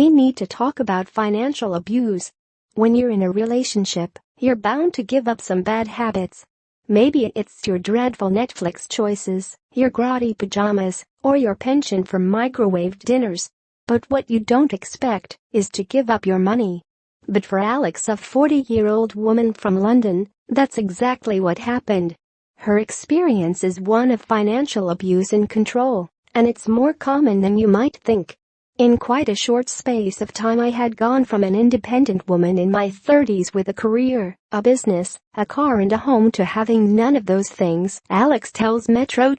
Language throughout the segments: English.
we need to talk about financial abuse. When you're in a relationship, you're bound to give up some bad habits. Maybe it's your dreadful Netflix choices, your grotty pajamas, or your penchant for microwaved dinners. But what you don't expect is to give up your money. But for Alex, a 40-year-old woman from London, that's exactly what happened. Her experience is one of financial abuse and control, and it's more common than you might think. In quite a short space of time, I had gone from an independent woman in my 30s with a career, a business, a car and a home to having none of those things, Alex tells metro.co.uk,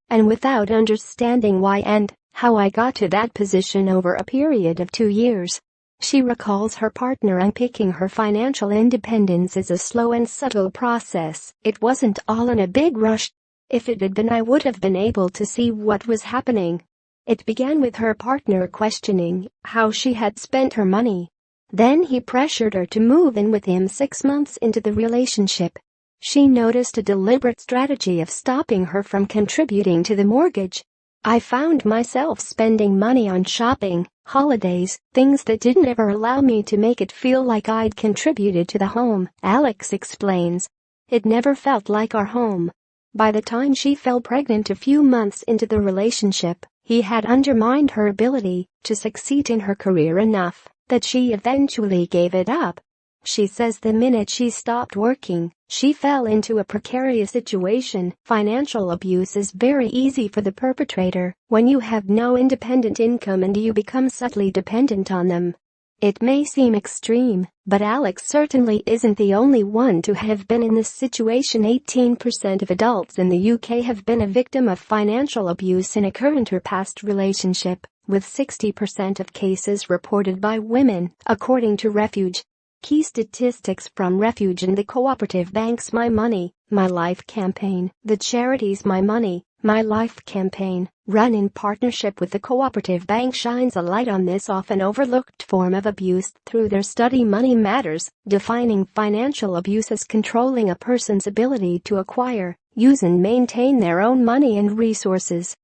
and without understanding why and how I got to that position over a period of 2 years. She recalls her partner unpicking her financial independence as a slow and subtle process. It wasn't all in a big rush. If it had been, I would have been able to see what was happening. It began with her partner questioning how she had spent her money. Then he pressured her to move in with him 6 months into the relationship. She noticed a deliberate strategy of stopping her from contributing to the mortgage. I found myself spending money on shopping, holidays, things that didn't ever allow me to make it feel like I'd contributed to the home, Alex explains. It never felt like our home. By the time she fell pregnant a few months into the relationship, he had undermined her ability to succeed in her career enough that she eventually gave it up. She says the minute she stopped working, she fell into a precarious situation. Financial abuse is very easy for the perpetrator when you have no independent income and you become subtly dependent on them. It may seem extreme, but Alex certainly isn't the only one to have been in this situation. 18% of adults in the UK have been a victim of financial abuse in a current or past relationship, with 60% of cases reported by women, according to Refuge. Key statistics from Refuge and the cooperative bank's My Money, My Life campaign. The charity's My Money, My Life campaign, run in partnership with the cooperative bank, shines a light on this often overlooked form of abuse through their study Money Matters, defining financial abuse as controlling a person's ability to acquire, use and maintain their own money and resources.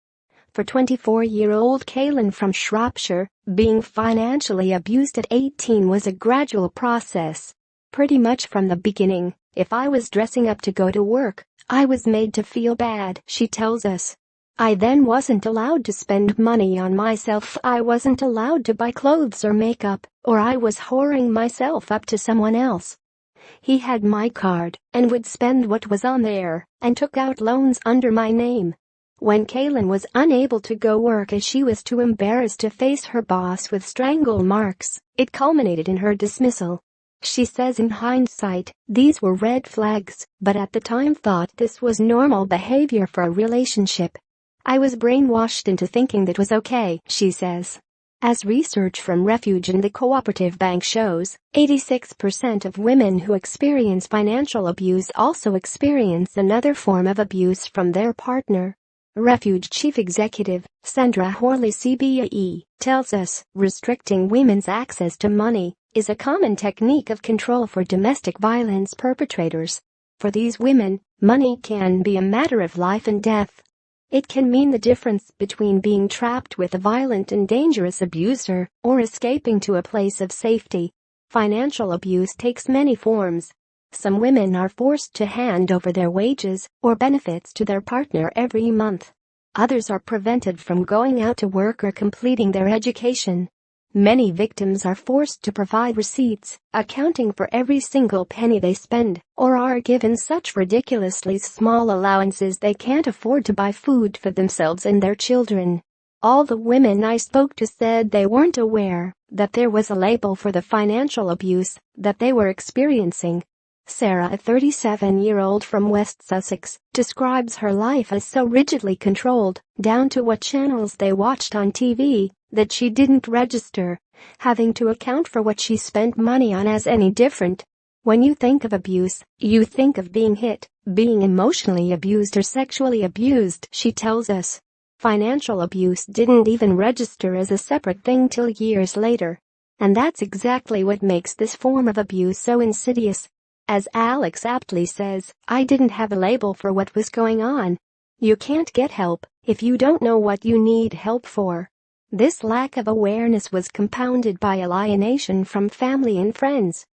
For 24-year-old Kaylin from Shropshire, being financially abused at 18 was a gradual process. Pretty much from the beginning, if I was dressing up to go to work, I was made to feel bad, she tells us. I then wasn't allowed to spend money on myself. I wasn't allowed to buy clothes or makeup, or I was whoring myself up to someone else. He had my card and would spend what was on there and took out loans under my name. When Kaylin was unable to go work as she was too embarrassed to face her boss with strangle marks, it culminated in her dismissal. She says in hindsight, these were red flags, but at the time thought this was normal behavior for a relationship. I was brainwashed into thinking that was okay, she says. As research from Refuge and the cooperative bank shows, 86% of women who experience financial abuse also experience another form of abuse from their partner. Refuge Chief Executive, Sandra Horley CBAE, tells us restricting women's access to money is a common technique of control for domestic violence perpetrators. For these women, money can be a matter of life and death. It can mean the difference between being trapped with a violent and dangerous abuser or escaping to a place of safety. Financial abuse takes many forms. Some women are forced to hand over their wages or benefits to their partner every month. Others are prevented from going out to work or completing their education. Many victims are forced to provide receipts, accounting for every single penny they spend, or are given such ridiculously small allowances they can't afford to buy food for themselves and their children. All the women I spoke to said they weren't aware that there was a label for the financial abuse that they were experiencing. Sarah, a 37-year-old from West Sussex, describes her life as so rigidly controlled, down to what channels they watched on TV, that she didn't register having to account for what she spent money on as any different. When you think of abuse, you think of being hit, being emotionally abused or sexually abused, she tells us. Financial abuse didn't even register as a separate thing till years later. And that's exactly what makes this form of abuse so insidious. As Alex aptly says, I didn't have a label for what was going on. You can't get help if you don't know what you need help for. This lack of awareness was compounded by alienation from family and friends.